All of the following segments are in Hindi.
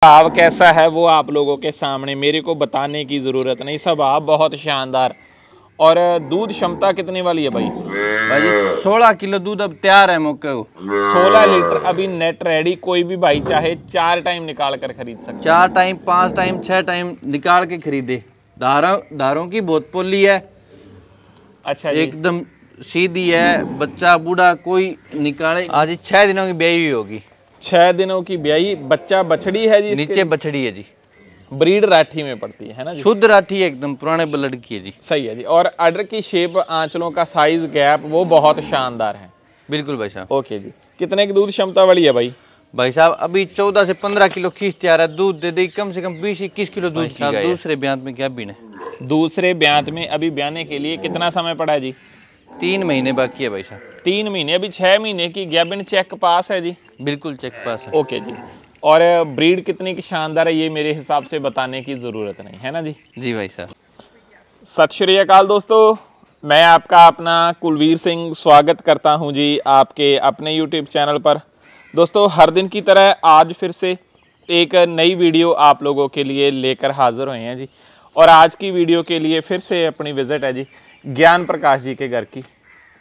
स्वभाव कैसा है वो आप लोगों के सामने, मेरे को बताने की ज़रूरत नहीं। स्वभाव बहुत शानदार। और दूध क्षमता कितने वाली है भाई? भाई 16 किलो दूध अब तैयार है मौके को। 16 लीटर अभी नेट रेडी। कोई भी भाई चाहे 4 टाइम निकाल कर खरीद सकते। 4 टाइम 5 टाइम 6 टाइम निकाल के खरीदे। धारों की बहुत पोली है। अच्छा जी। एकदम सीधी है। बच्चा बूढ़ा कोई निकाले। आज 6 दिनों की ब्याई हुई होगी। 6 दिनों की ब्याई। बच्चा बछड़ी है जी? नीचे बछड़ी है जी। ब्रीड राठी में पड़ती है ना जी? शुद्ध राठी है, एकदम पुराने ब्लड की है जी। सही है जी। और अडर की शेप, आंचलों का साइज, गैप वो बहुत शानदार है। बिल्कुल भाई साहब। ओके जी। कितने की दूध क्षमता वाली है भाई? भाई साहब अभी 14 से 15 किलो खींच तैयार है। दूध दे दे कम से कम 20-21 किलो दूध की है। दूसरे ब्यांत में क्या बीन है? दूसरे ब्यांत में अभी ब्याने के लिए कितना समय पड़ा है जी? 3 महीने बाकी है भाई साहब। 3 महीने। अभी 6 महीने की गैबिन चेक पास है जी? बिल्कुल चेक पास है। ओके जी। और ब्रीड कितनी की शानदार है ये मेरे हिसाब से बताने की ज़रूरत नहीं है ना जी? जी भाई साहब। सत श्री अकाल दोस्तों, मैं आपका अपना कुलवीर सिंह स्वागत करता हूं जी आपके अपने YouTube चैनल पर। दोस्तों हर दिन की तरह आज फिर से एक नई वीडियो आप लोगों के लिए लेकर हाजिर हुए हैं जी। और आज की वीडियो के लिए फिर से अपनी विज़िट है जी ज्ञान प्रकाश जी के घर की।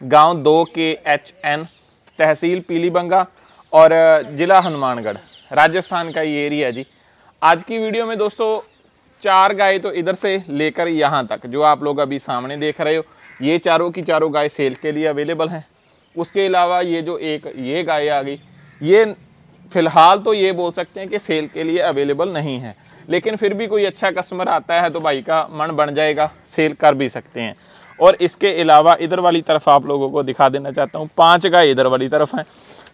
गांव 2 KHN, तहसील पीलीबंगा और ज़िला हनुमानगढ़, राजस्थान का ये एरिया जी। आज की वीडियो में दोस्तों 4 गाय तो इधर से लेकर यहाँ तक जो आप लोग अभी सामने देख रहे हो, ये चारों की चारों गाय सेल के लिए अवेलेबल हैं। उसके अलावा ये जो एक ये गाय आ गई, ये फ़िलहाल तो ये बोल सकते हैं कि सेल के लिए अवेलेबल नहीं है, लेकिन फिर भी कोई अच्छा कस्टमर आता है तो भाई का मन बन जाएगा, सेल कर भी सकते हैं। और इसके अलावा इधर वाली तरफ आप लोगों को दिखा देना चाहता हूँ, 5 गाय इधर वाली तरफ हैं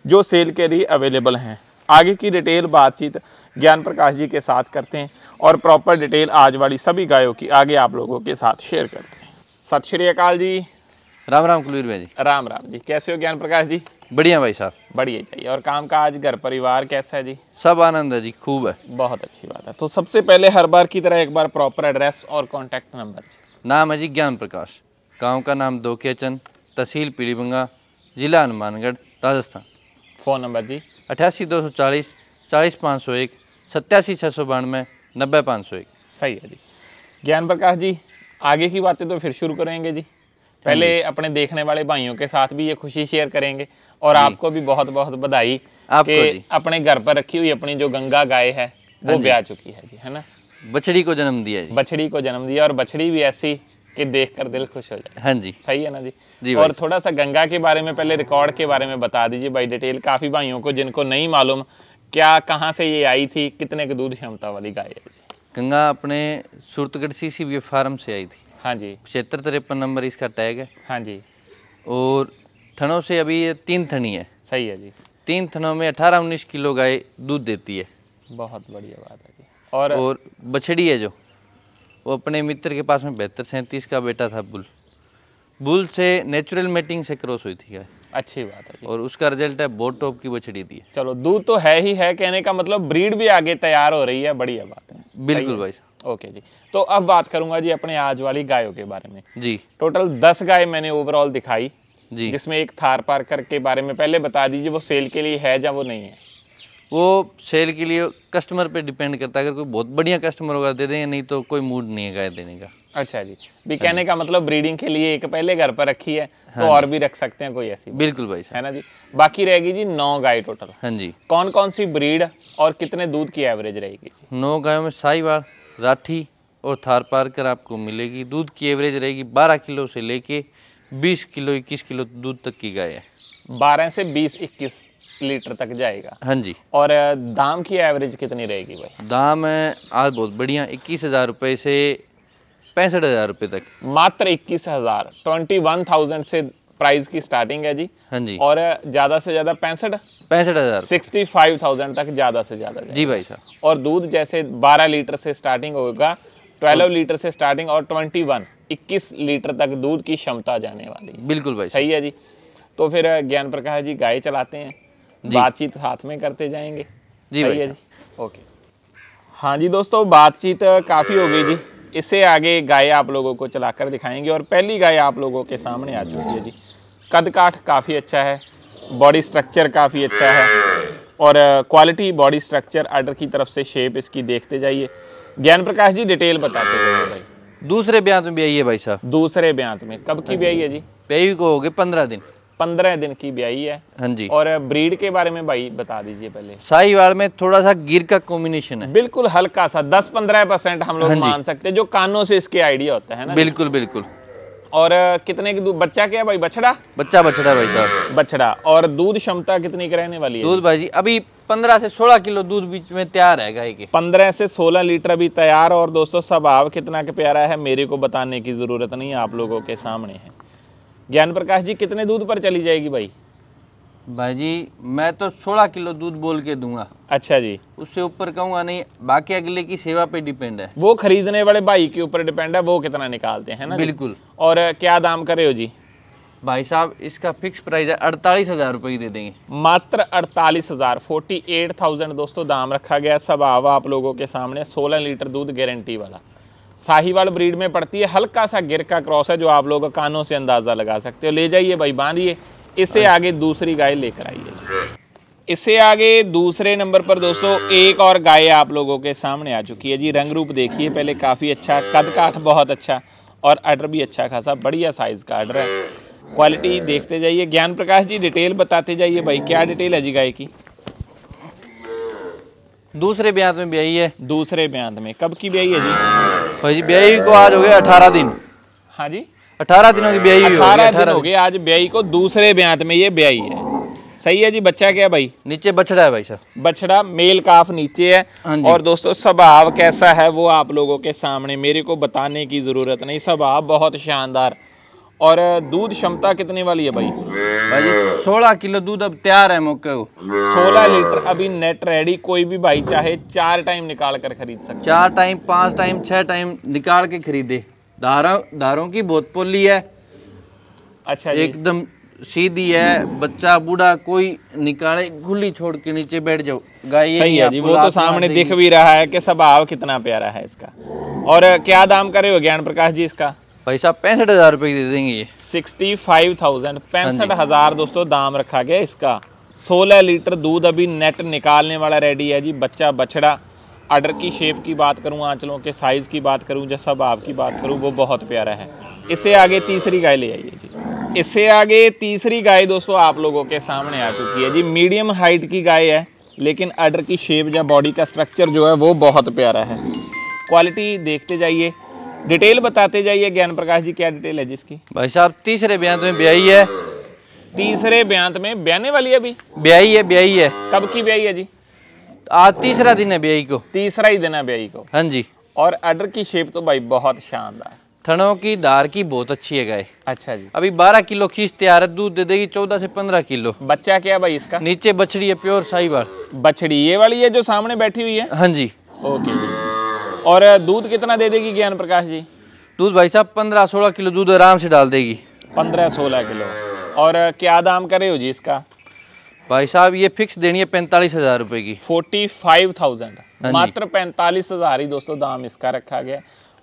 जो सेल के लिए अवेलेबल हैं। आगे की डिटेल बातचीत ज्ञान प्रकाश जी के साथ करते हैं और प्रॉपर डिटेल आज वाली सभी गायों की आगे आप लोगों के साथ शेयर करते हैं। सत श्री अकाल जी। राम राम कुलवीर भाई जी। राम राम जी। कैसे हो ज्ञान प्रकाश जी? बढ़िया भाई साहब। बढ़िया चाहिए। और काम काज घर परिवार कैसा है जी? सब आनंद है जी, खूब है। बहुत अच्छी बात है। तो सबसे पहले हर बार की तरह एक बार प्रॉपर एड्रेस और कॉन्टैक्ट नंबर जी। नाम है जी ज्ञान प्रकाश, गाँव का नाम 2 KHN, तहसील पीलीबंगा, जिला हनुमानगढ़, राजस्थान। फ़ोन नंबर जी? 88 240 40 501, 87 692 90 501। सही है जी। ज्ञान प्रकाश जी आगे की बातें तो फिर शुरू करेंगे जी। पहले अपने देखने वाले भाइयों के साथ भी ये खुशी शेयर करेंगे और आपको भी बहुत बहुत बधाई कि अपने घर पर रखी हुई अपनी जो गंगा गाय है वो ब्याह चुकी है जी, है ना? बछड़ी को जन्म दिया जी। बछड़ी को जन्म दिया और बछड़ी भी ऐसी कि देखकर दिल खुश हो जाए। हाँ जी। सही है ना जी? जी। और थोड़ा सा गंगा के बारे में पहले रिकॉर्ड के बारे में बता दीजिए भाई डिटेल, काफ़ी भाइयों को जिनको नहीं मालूम क्या कहाँ से ये आई थी, कितने की दूध क्षमता वाली गाय है जी? गंगा अपने सूरतगढ़ CCV फार्म से आई थी। हाँ जी। 7653 नंबर इसका टैग है। हाँ जी। और थनों से अभी ये 3 थनी है। सही है जी। 3 थनों में 18-19 किलो गाय दूध देती है। बहुत बढ़िया बात है जी। और बछड़ी है जो वो अपने मित्र के पास में 7237 का बेटा था बुल से नेचुरल मेटिंग से क्रॉस हुई थी गाय। अच्छी बात है जी। और उसका रिजल्ट है बहुत टॉप की बछड़ी दी है। चलो दूध तो है ही है, कहने का मतलब ब्रीड भी आगे तैयार हो रही है, बढ़िया बात है। बिल्कुल भाई। ओके जी। तो अब बात करूंगा जी अपने आज वाली गायों के बारे में जी। टोटल 10 गाय मैंने ओवरऑल दिखाई जी, जिसमें एक थार पार्कर के बारे में पहले बता दीजिए, वो सेल के लिए है या वो नहीं है? वो सेल के लिए कस्टमर पे डिपेंड करता है। अगर कोई बहुत बढ़िया कस्टमर होगा दे देंगे, नहीं तो कोई मूड नहीं है गाय देने का। अच्छा जी। भी कहने का मतलब ब्रीडिंग के लिए एक पहले घर पर रखी है तो और भी रख सकते हैं कोई ऐसी? बिल्कुल भाई, है ना जी। बाकी रहेगी जी 9 गाय टोटल। हाँ जी। कौन कौन सी ब्रीड और कितने दूध की एवरेज रहेगी जी? 9 गायों में साहिवाल, राठी और थार पारकर आपको मिलेगी। दूध की एवरेज रहेगी 12 किलो से लेके 20 किलो 21 किलो दूध तक की गाय है। 12 से 20-21 लीटर तक जाएगा। हाँ जी। और दाम की एवरेज कितनी रहेगी भाई? दाम है आज बहुत बढ़िया, 21,000 रुपये से 65,000 रुपये तक। मात्र 21,000, 21,000 से प्राइस की स्टार्टिंग है जी। हाँ जी। और ज़्यादा से ज़्यादा 65,000 65,000 तक ज़्यादा से ज़्यादा जी भाई साहब। और दूध जैसे 12 लीटर से स्टार्टिंग होगा, 12 लीटर से स्टार्टिंग और 21 लीटर तक दूध की क्षमता जाने वाली है। बिल्कुल भाई। सही है जी। तो फिर ज्ञान प्रकाश जी गाय चलाते हैं, बातचीत साथ में करते जाएंगे जी। सही है जी। ओके। हाँ जी दोस्तों, बातचीत काफ़ी हो गई जी। इससे आगे गाय आप लोगों को चलाकर दिखाएंगे और पहली गाय आप लोगों के सामने आ चुकी है जी। कद काठ काफ़ी अच्छा है, बॉडी स्ट्रक्चर काफ़ी अच्छा है और क्वालिटी, बॉडी स्ट्रक्चर, आर्डर की तरफ से शेप इसकी देखते जाइए। ज्ञान प्रकाश जी डिटेल बताते जाइए भाई। दूसरे ब्यात में ब्याई है भाई साहब। दूसरे ब्यात में, कब की ब्याई है जी? ब्याई को हो गए 15 दिन। 15 दिन की ब्याई है। हाँ जी। और ब्रीड के बारे में भाई बता दीजिए पहले। साहिवाल में थोड़ा सा गिर का कॉम्बिनेशन है, बिल्कुल हल्का सा 10-15% हम लोग मान सकते हैं, जो कानों से इसके आइडिया होता है ना। बिल्कुल बिल्कुल। और कितने की दूध, बच्चा क्या है भाई? बछड़ा? बच्चा भाई साहब, बछड़ा। और दूध क्षमता कितनी की रहने वाली है? दूध भाई जी अभी 15 से 16 किलो दूध बीच में तैयार है गाय के। 15 से 16 लीटर अभी तैयार। और दोस्तों स्वभाव कितना के प्यारा है, मेरे को बताने की जरूरत नहीं, आप लोगों के सामने है। ज्ञान प्रकाश जी कितने दूध पर चली जाएगी भाई? भाई जी मैं तो 16 किलो दूध बोल के दूंगा। अच्छा जी, उससे ऊपर कहूंगा नहीं, बाकी अगले की सेवा पे डिपेंड है। वो खरीदने वाले भाई के ऊपर डिपेंड है, वो कितना निकालते हैं ना। बिल्कुल। और क्या दाम करे हो जी? भाई साहब इसका फिक्स प्राइस है 48,000 रुपये की दे देंगे। मात्र 48,000, 48,000 दोस्तों दाम रखा गया। स्वभाव आप लोगों के सामने, 16 लीटर दूध गारंटी वाला, साहिवाल ब्रीड में पड़ती है, हल्का सा गिर का क्रॉस है, जो आप लोग कानों से अंदाजा लगा सकते हो। ले जाइए भाई, बांधिए। इससे आगे दूसरी गाय लेकर आइए। इससे आगे दूसरे नंबर पर दोस्तों एक और गाय आप लोगों के सामने आ चुकी है जी। रंग रूप देखिए पहले, काफ़ी अच्छा, कद काठ बहुत अच्छा, और आर्डर भी अच्छा खासा बढ़िया साइज का आर्डर है। क्वालिटी देखते जाइए। ज्ञान प्रकाश जी डिटेल बताते जाइए भाई, क्या डिटेल है जी गाय की? दूसरे ब्यात में ब्याई है। दूसरे ब्यात में, कब की ब्याई है जी? भाई जी ब्याई को आज हो गए 18 दिन। हाँ जी, 18 दिनों की ब्याई 18 दिन हो गए आज ब्याई को। दूसरे ब्यात में ये ब्याई है, सही है जी। बच्चा क्या भाई? नीचे बछड़ा है भाई साहब। बछड़ा, मेल काफ नीचे है। और दोस्तों स्वभाव कैसा है वो आप लोगों के सामने, मेरे को बताने की जरूरत नहीं, स्वभाव बहुत शानदार। और दूध क्षमता कितने वाली है भाई? भाई जी 16 किलो दूध अब तैयार है मौके को। 16 लीटर अभी नेट रेडी। कोई भी भाई चाहे 4 टाइम निकाल कर खरीद सकते, 4 टाइम 5 टाइम 6 टाइम निकाल के खरीदे। धारों की बहुत पोली है। अच्छा जी। एकदम सीधी है, बच्चा बूढ़ा कोई निकाले, खुली छोड़ के नीचे बैठ जाओ गाय। सही है जी, वो तो सामने दिख भी रहा है कि स्वभाव कितना प्यारा है इसका। और क्या दाम करे हो ज्ञान प्रकाश जी इसका? भाई साहब 65,000 रुपये की दे देंगे ये। 65,000, 65,000 दोस्तों दाम रखा गया इसका। 16 लीटर दूध अभी नेट निकालने वाला रेडी है जी। बच्चा बछड़ा। आर्डर की शेप की बात करूं, आंचलों के साइज की बात करूं, जैसा भाव की बात करूं, वो बहुत प्यारा है। इससे आगे तीसरी गाय ले आइए जी। इससे आगे तीसरी गाय दोस्तों आप लोगों के सामने आ चुकी है जी। मीडियम हाइट की गाय है, लेकिन आर्डर की शेप या बॉडी का स्ट्रक्चर जो है वो बहुत प्यारा है। क्वालिटी देखते जाइए, डिटेल बताते जाइए। ज्ञान प्रकाश जी क्या डिटेल है जिसकी? भाई साहब तीसरे ब्यात में ब्याई है। तीसरे ब्यात में ब्याने वाली है अभी? ब्याई है। कब की ब्याई है जी? आज तीसरा दिन है ब्याई को। तीसरा ही दिन है ब्याई को। हाँ जी। और आर्डर की शेप तो भाई बहुत शानदार, थनों की धार की बहुत अच्छी है गाय। अच्छा जी। अभी 12 किलो खींच तैयार है, दूध दे देगी 14 से 15 किलो। बच्चा क्या भाई इसका? नीचे बछड़ी है, प्योर साहिवाल बछड़ी, ये वाली है जो सामने बैठी हुई है? हाँ जी। ओके जी। और दूध कितना दे देगी ज्ञान प्रकाश जी? दूध भाई साहब 15-16 किलो दूध आराम से डाल देगी। 15-16 किलो। और क्या दाम करे हो जी इसका? भाई साहब ये फिक्स देनी है 45,000 रुपए की। 45,000, मात्र 45,000 ही दोस्तों दाम इसका रखा गया।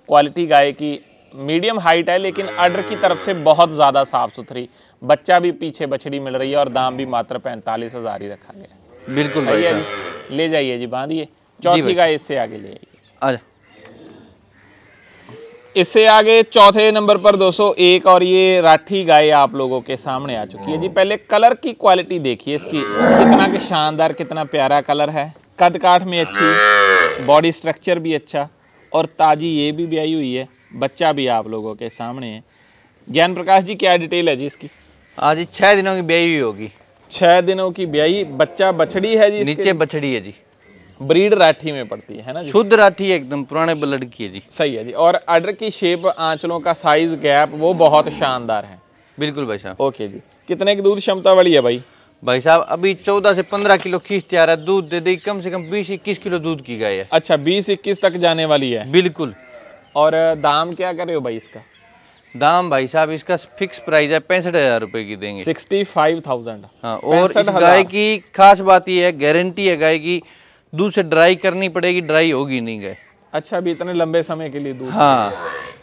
क्वालिटी गाय की मीडियम हाइट है, लेकिन आर्डर की तरफ से बहुत ज़्यादा साफ सुथरी। बच्चा भी पीछे बछड़ी मिल रही है, और दाम भी मात्र 45,000 ही रखा गया। बिल्कुल सही भाई है जी। ले जाइए जी, बांधिए। चौथी गाय इससे आगे ले आइए। आजा। इससे आगे चौथे नंबर पर दोस्तों एक और ये राठी गाय आप लोगों के सामने आ चुकी है जी। पहले कलर की क्वालिटी देखिए इसकी, कितना के शानदार, कितना प्यारा कलर है। कद काठ में अच्छी, बॉडी स्ट्रक्चर भी अच्छा, और ताजी ये भी ब्याई हुई है। बच्चा भी आप लोगों के सामने है। ज्ञान प्रकाश जी क्या डिटेल है जी इसकी? आज 6 दिनों की ब्याई हुई होगी। 6 दिनों की ब्याई। बच्चा बछड़ी है जी? नीचे बछड़ी है जी। ब्रीड राठी में पड़ती है ना जी? शुद्ध राठी है, एकदम पुराने ब्लड की है जी। सही है जी। और आर्डर की शेप, आंचलों का साइज, गैप वो बहुत शानदार है। बिल्कुल भाई साहब। ओके जी। कितने की दूध क्षमता वाली है भाई? भाई साहब अभी 14 से 15 किलो खींच तैयार है, दूध दे देगी कम से कम 20-21 किलो दूध की गाय है। अच्छा, 20-21 तक जाने वाली है। बिल्कुल। और दाम क्या कर रहे हो भाई इसका? दाम भाई साहब इसका फिक्स प्राइस है 65,000 रुपए की देंगे। 65,000। हाँ, और इस गाय की खास बात ये है, गारंटी है गाय की, दूध से ड्राई करनी पड़ेगी, ड्राई होगी नहीं गाय। अच्छा, अभी इतने लंबे समय के लिए दूध? हाँ,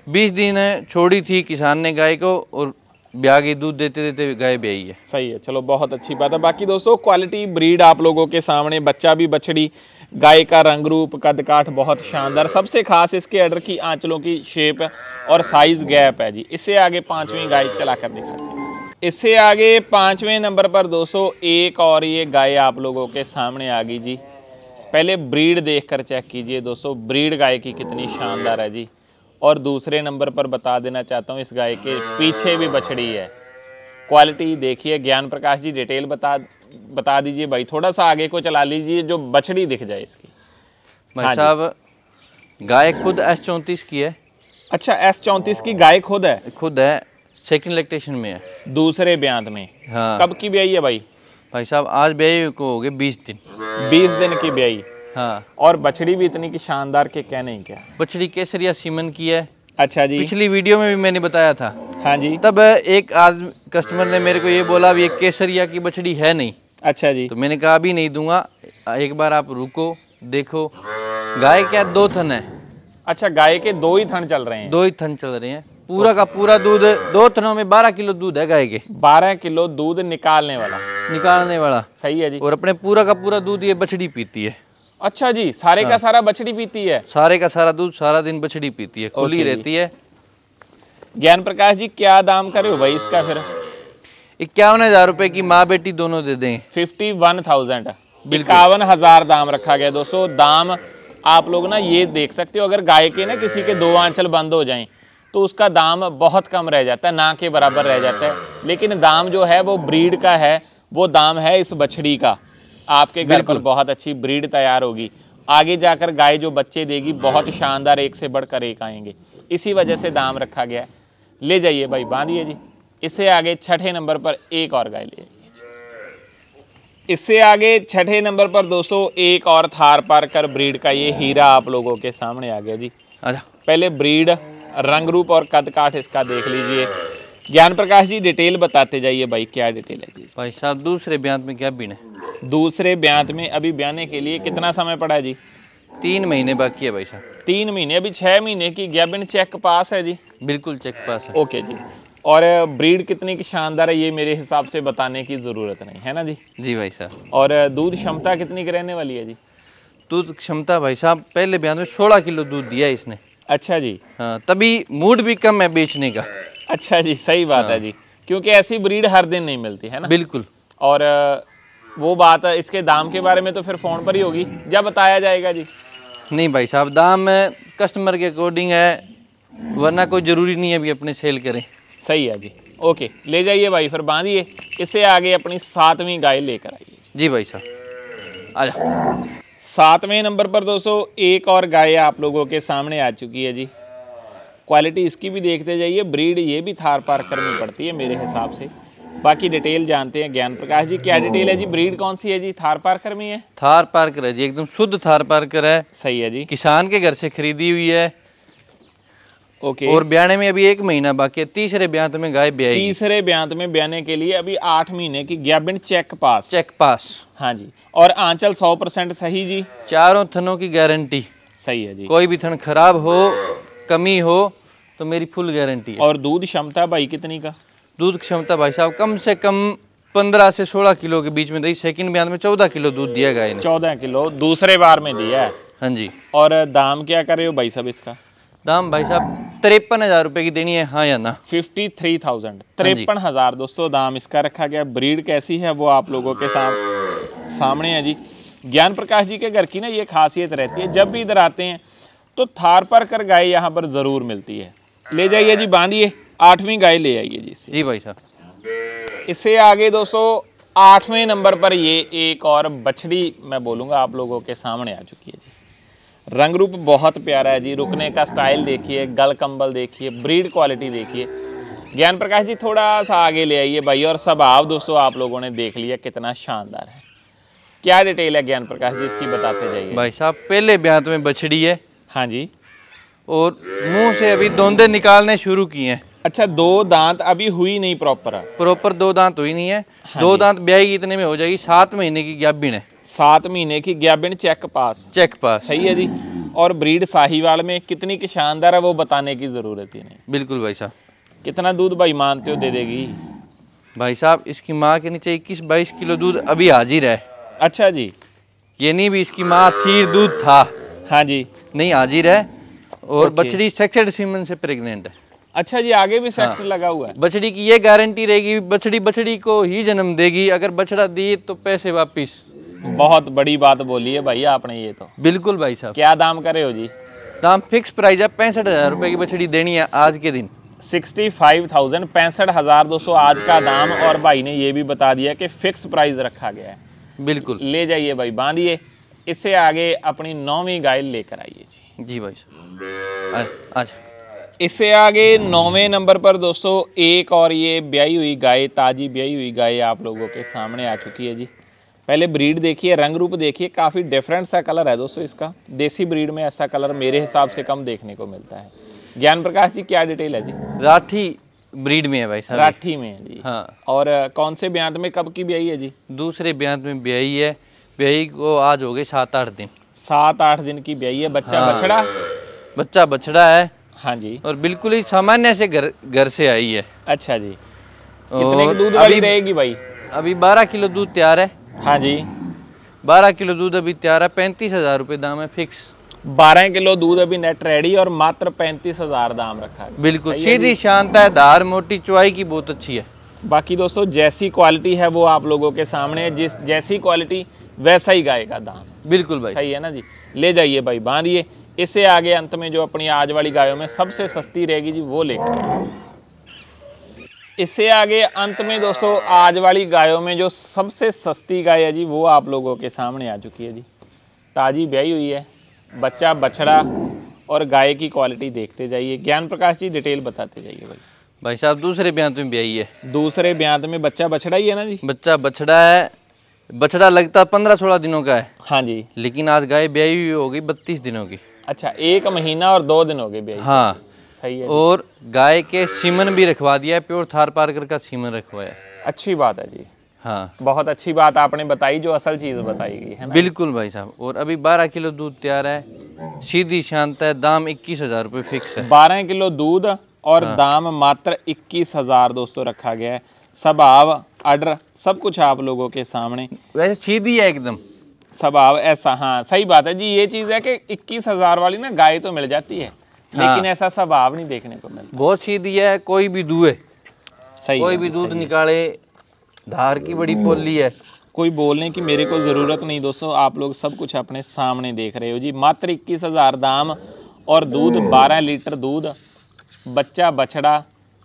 20 दिन छोड़ी थी किसान ने गाय को, और ब्याह की दूध देते देते गाय ब्याई है। सही है, चलो बहुत अच्छी बात है। बाकी दोस्तों क्वालिटी ब्रीड आप लोगों के सामने, बच्चा भी बछड़ी, गाय का रंग रूप कद काठ बहुत शानदार। सबसे खास इसके अडर की आंचलों की शेप और साइज गैप है जी। इससे आगे पांचवी गाय चलाकर दिखाते हैं। इससे आगे पांचवें नंबर पर दोस्तों एक और ये गाय आप लोगों के सामने आ गई जी। पहले ब्रीड देखकर चेक कीजिए दोस्तों, ब्रीड गाय की कितनी शानदार है जी। और दूसरे नंबर पर बता देना चाहता हूँ, इस गाय के पीछे भी बछड़ी है। क्वालिटी देखिए। ज्ञान प्रकाश जी डिटेल बता दीजिए भाई, थोड़ा सा आगे को चला लीजिए जो बछड़ी दिख जाए इसकी। भाई साहब गाय खुद S34 की है। अच्छा, S34 की गाय खुद है, सेकंड लैक्टेशन में है, दूसरे ब्यांत में। हाँ। कब की ब्याई है भाई? भाई साहब आज ब्याई को हो गए 20 दिन। 20 दिन की ब्याई। हाँ। और बछड़ी भी इतनी की शानदार के कहने ही क्या। बछड़ी केसरिया सीमन की है। अच्छा जी। पिछली वीडियो में भी मैंने बताया था। हाँ जी। तब एक आदमी कस्टमर ने मेरे को ये बोला ये केसरिया की बछड़ी है नहीं। अच्छा जी। तो मैंने कहा अभी नहीं दूंगा, एक बार आप रुको देखो। गाय क्या 2 थन है। अच्छा, गाय के 2 ही थन चल रहे हैं? 2 ही थन चल रहे हैं। पूरा का पूरा दूध 2 थनों में 12 किलो दूध है गाय के। 12 किलो दूध निकालने वाला। सही है जी। और अपने पूरा का पूरा दूध ये बछड़ी पीती है। अच्छा जी, सारे का सारा बछड़ी पीती है? सारे का सारा दूध सारा दिन बछड़ी पीती है, खुली रहती है। ज्ञान प्रकाश जी क्या दाम करे हो भाई इसका फिर? 51,000 रुपए की माँ बेटी दोनों दे दें। 51,000, 51,000 दाम रखा गया दोस्तों। दाम आप लोग ना ये देख सकते हो, अगर गाय के ना किसी के 2 आंचल बंद हो जाएं तो उसका दाम बहुत कम रह जाता है, ना के बराबर रह जाता है। लेकिन दाम जो है वो ब्रीड का है, वो दाम है इस बछड़ी का। आपके घर पर बहुत अच्छी ब्रीड तैयार होगी, आगे जाकर गाय जो बच्चे देगी बहुत शानदार, एक से बढ़कर एक आएंगे। इसी वजह से दाम रखा गया है। ले जाइए भाई, बांधिए जी। इससे आगे छठे नंबर पर एक और गाय ले आइए। इससे आगे छठे नंबर पर दोस्तों एक और थार पारकर ब्रीड का ये हीरा आप लोगों के सामने आ गया जी। पहले ब्रीड, रंग रूप और कद काठ इसका देख लीजिए। ज्ञान प्रकाश जी डिटेल बताते जाइए भाई, क्या डिटेल है जी? भाई साहब दूसरे ब्यांत में क्या बीन है? दूसरे ब्यांत में अभी ब्याने के लिए कितना समय पड़ा है जी? 3 महीने बाकी है भाई साहब। 3 महीने, अभी 6 महीने की ग्याबिन चेक पास है जी? बिल्कुल चेक पास है। ओके जी। और ब्रीड कितनी की शानदार है ये मेरे हिसाब से बताने की जरूरत नहीं है ना जी? जी भाई साहब। और दूध क्षमता कितनी की रहने वाली है जी? दूध क्षमता भाई साहब पहले ब्यांत में 16 किलो दूध दिया इसने। अच्छा जी। हाँ, तभी मूड भी कम है बेचने का। अच्छा जी, सही बात है जी, क्योंकि ऐसी ब्रीड हर दिन नहीं मिलती है ना? बिल्कुल। और वो बात इसके दाम के बारे में तो फिर फोन पर ही होगी, जब बताया जाएगा जी? नहीं भाई साहब, दाम कस्टमर के अकॉर्डिंग है, वरना कोई जरूरी नहीं है अभी अपने सेल करें। सही है जी। ओके, ले जाइए भाई, फिर बांधिए। इससे आगे अपनी 7वीं गाय लेकर आइए जी भाई साहब। आजा। 7वें नंबर पर दोस्तों एक और गाय आप लोगों के सामने आ चुकी है जी। क्वालिटी इसकी भी देखते जाइए। ब्रीड ये भी थार पारकर में पड़ती है मेरे हिसाब से। बाकी डिटेल जानते हैं ज्ञान प्रकाश जी, क्या डिटेल है जी? ब्रीड कौन सी है जी? थार पारकर में है? थार पारकर है जी, एकदम शुद्ध थार पारकर है। सही है जी। किसान के घर से खरीदी हुई है। ओके। और ब्याने में अभी 1 महीना बाकी है। तीसरे ब्यांत में गाय ब्याएगी। तीसरे ब्यांत में ब्याने के लिए अभी 8 महीने की ग्याबिन चेक पास। हाँ जी। और आंचल 100% सही जी? चारों थनों की गारंटी। सही है जी। कोई भी थन खराब हो, कमी हो तो मेरी फुल गारंटी है। और दूध क्षमता भाई कितनी का? दूध क्षमता भाई साहब कम से कम 15 से 16 किलो के बीच में दी। सेकंड ब्यांत में 14 किलो दूध दिया गाय ने। 14 किलो दूसरे बार में दिया है? हाँ जी। और दाम क्या कर रहे हो भाई साहब इसका? दाम भाई साहब 53,000 रुपए की देनी है, हाँ या ना? 53,000, 53,000 दोस्तों दाम इसका रखा गया। ब्रीड कैसी है वो आप लोगों के सामने है जी। ज्ञान प्रकाश जी के घर की ना ये खासियत रहती है, जब भी इधर आते हैं तो थार पारकर गाय यहाँ पर जरूर मिलती है। ले जाइए जी, बांधिए। 8वीं गाय ले आइए जी। जी भाई साहब। इससे आगे दोस्तों 8वें नंबर पर ये एक और बछड़ी मैं बोलूँगा आप लोगों के सामने आ चुकी है जी। रंग रूप बहुत प्यारा है जी। रुकने का स्टाइल देखिए, गल कंबल देखिए, ब्रीड क्वालिटी देखिए। ज्ञान प्रकाश जी थोड़ा सा आगे ले आइए भाई। और स्वभाव दोस्तों आप लोगों ने देख लिया कितना शानदार है। क्या डिटेल है ज्ञान प्रकाश जी इसकी बताते जाइए। भाई साहब पहले ब्यांत में बछड़ी है। हाँ जी। और मुंह से अभी दोंदे निकालने शुरू किए हैं। अच्छा, 2 दांत अभी हुई नहीं प्रॉपर 2 दांत हुई नहीं है। हाँ 2 दांत ब्याई इतने में हो जाएगी। 7 महीने की ग्याबिन है। 7 महीने की ग्याबिन चेक पास। सही है जी। और ब्रीड साहीवाल में कितनी की शानदार है वो बताने की जरूरत ही नहीं। बिल्कुल भाई साहब। कितना दूध भाई मानते हो दे देगी? भाई साहब इसकी माँ के नीचे 21-22 किलो दूध अभी हाजिर है। अच्छा जी। ये नहीं भी इसकी माँ थी दूध था। हाँ जी। नहीं हाजिर है। और ओके। बछड़ी सेक्सेड सीमन से प्रेग्नेंट है। अच्छा जी, आगे भी सेक्स लगा हुआ है। बछड़ी की ये गारंटी रहेगी, बछड़ी को ही जन्म देगी। अगर बछड़ा दिए तो पैसे वापिस। बहुत बड़ी बात बोली है भाई आपने ये तो। बिल्कुल भाई साहब। क्या दाम करे हो जी? दाम फिक्स प्राइस है, 65,000 रुपए की बछड़ी देनी है आज के दिन। 65,000, 65,200 आज का दाम। और भाई ने ये भी बता दिया कि फिक्स प्राइस रखा गया है। बिल्कुल। ले जाइए भाई, बांधिए। इससे आगे अपनी 9वीं गाय लेकर आइए जी। जी भाई साहब अच्छा। इससे आगे 9वें नंबर पर दोस्तों एक और ये ब्याई हुई गाय, ताजी ब्याई हुई गाय आप लोगों के सामने आ चुकी है जी। पहले ब्रीड देखिए, रंग रूप देखिए, काफ़ी डिफरेंट सा कलर है दोस्तों इसका। देसी ब्रीड में ऐसा कलर मेरे हिसाब से कम देखने को मिलता है। ज्ञान प्रकाश जी क्या डिटेल है जी? राठी ब्रीड में है भाई साहब। राठी में है जी। हाँ। और कौन से ब्यांत में कब की ब्याई है जी? दूसरे ब्यांत में ब्याई है। ब्याई को आज हो गए 7-8 दिन। 7-8 दिन की ब्याई है। बच्चा बछड़ा? बच्चा बछड़ा है। हाँ जी। और बिल्कुल ही सामान्य से घर से आई है। अच्छा जी। कितने की दूध वाली रहेगी भाई? अभी 12 किलो दूध तैयार है। हाँ जी। 12 किलो दूध अभी तैयार है। 35,000 रुपये दाम है फिक्स। 12 किलो दूध अभी नेट रेडी और मात्र 35,000 दाम रखा है। बिल्कुल सीधी शांत है, धार मोटी, चुवाई की बहुत अच्छी है। बाकी दोस्तों जैसी क्वालिटी है वो आप लोगों के सामने है। जैसी क्वालिटी वैसा ही गाय का दाम। बिल्कुल भाई। सही है ना जी? ले जाइए भाई, बांधिए। इससे आगे अंत में जो अपनी आज वाली गायों में सबसे सस्ती रहेगी जी वो लेकर। इससे आगे अंत में दोस्तों आज वाली गायों में जो सबसे सस्ती गाय है जी वो आप लोगों के सामने आ चुकी है जी। ताजी ब्याई हुई है, बच्चा बछड़ा और गाय की क्वालिटी देखते जाइए। ज्ञान प्रकाश जी डिटेल बताते जाइए भाई। भाई साहब दूसरे ब्यांत में ब्याई है। दूसरे ब्यांत में बच्चा बछड़ा ही है ना जी? बच्चा बछड़ा है। बछड़ा लगता 15-16 दिनों का है। हाँ जी। लेकिन आज गाय ब्याई हुई होगी 32 दिनों की। अच्छा, 1 महीना और 2 दिन हो गए ब्याई। हाँ सही है। और गाय के सीमन भी रखवा दिया है, प्योर थार पारकर का सीमन रखवाया। अच्छी बात है जी। हाँ बहुत अच्छी बात आपने बताई, जो असल चीज बताई गई है ना। बिल्कुल भाई साहब। और अभी 12 किलो दूध तैयार है, सीधी शांत है। दाम 21,000 रुपये फिक्स है। 12 किलो दूध और दाम मात्र 21,000 दोस्तों रखा गया है। स्वभाव आर्डर सब कुछ आप लोगों के सामने। वैसे सीधी है एकदम स्वभाव ऐसा। हाँ सही बात है जी। ये चीज है कि 21,000 वाली ना गाय तो मिल जाती है, लेकिन ऐसा स्वभाव नहीं देखने को मिलता। बहुत सीधी है, कोई भी दुए सही कोई भी दूध निकाले। धार की बड़ी पोली है। कोई बोलने की मेरे को जरूरत नहीं दोस्तों, आप लोग सब कुछ अपने सामने देख रहे हो जी। मात्र 21,000 दाम और दूध 12 लीटर दूध, बच्चा बछड़ा,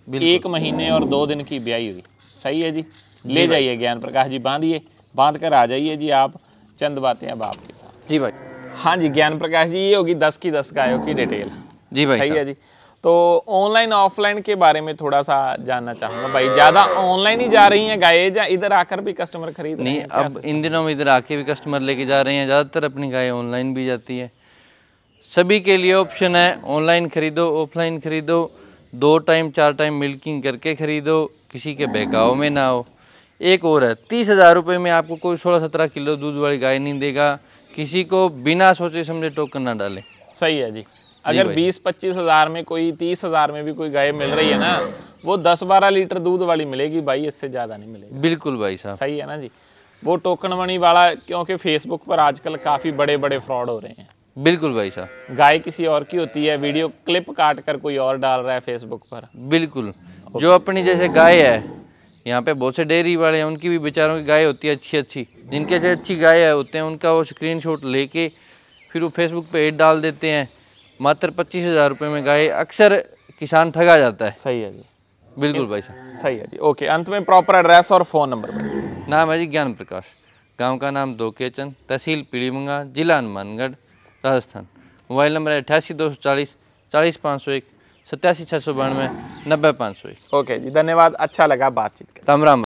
1 महीने और 2 दिन की ब्याई हुई। सही है जी। ले जाइए ज्ञान प्रकाश जी, बांधिए, बांध कर आ जाइए जी आप चंद बातें अब आपके साथ। जी भाई। हाँ जी ज्ञान प्रकाश जी, ये होगी 10 की 10 गायों की डिटेल। जी भाई। सही है जी। तो ऑनलाइन ऑफलाइन के बारे में थोड़ा सा जानना चाहूंगा भाई। ज्यादा ऑनलाइन ही जा रही हैं गायें या इधर आकर भी कस्टमर खरीद रहे हैं? नहीं, अब इन दिनों में इधर आके भी कस्टमर लेके जा रहे हैं। ज़्यादातर अपनी गाय ऑनलाइन भी जाती है। सभी के लिए ऑप्शन है, ऑनलाइन खरीदो, ऑफलाइन खरीदो, 2 टाइम 4 टाइम मिल्किंग करके खरीदो, किसी के बहकाव में ना हो। एक और है, 30,000 रुपये में आपको कोई 16-17 किलो दूध वाली गाय नहीं देगा। किसी को बिना सोचे समझे टोकन ना डाले। सही है जी। अगर 20-25 हज़ार में कोई 30,000 में भी कोई गाय मिल रही है ना, वो 10-12 लीटर दूध वाली मिलेगी भाई, इससे ज़्यादा नहीं मिलेगी। बिल्कुल भाई साहब। सही है ना जी। वो टोकन मनी वाला, क्योंकि फेसबुक पर आजकल काफ़ी बड़े बड़े फ्रॉड हो रहे हैं। बिल्कुल भाई साहब। गाय किसी और की होती है, वीडियो क्लिप काट कर कोई और डाल रहा है फेसबुक पर। बिल्कुल। जो अपनी जैसे गाय है, यहाँ पे बहुत से डेयरी वाले हैं, उनकी भी बेचारों की गाय होती है अच्छी अच्छी। जिनके से अच्छी गाय होते हैं उनका वो स्क्रीनशॉट लेके फिर वो फेसबुक पे ऐड डाल देते हैं। मात्र 25,000 रुपये में गाय, अक्सर किसान ठगा जाता है। सही है जी। बिल्कुल भाई साहब। सही है जी। ओके, अंत में प्रॉपर एड्रेस और फ़ोन नंबर पर। नाम है जी ज्ञान प्रकाश, गांव का नाम दोकेचन, तहसील पीलीमंगा, जिला हनुमानगढ़, राजस्थान। मोबाइल नंबर है 88 240 40 501, 87 692 90 501। ओके जी, धन्यवाद। अच्छा लगा बातचीत कर। राम राम।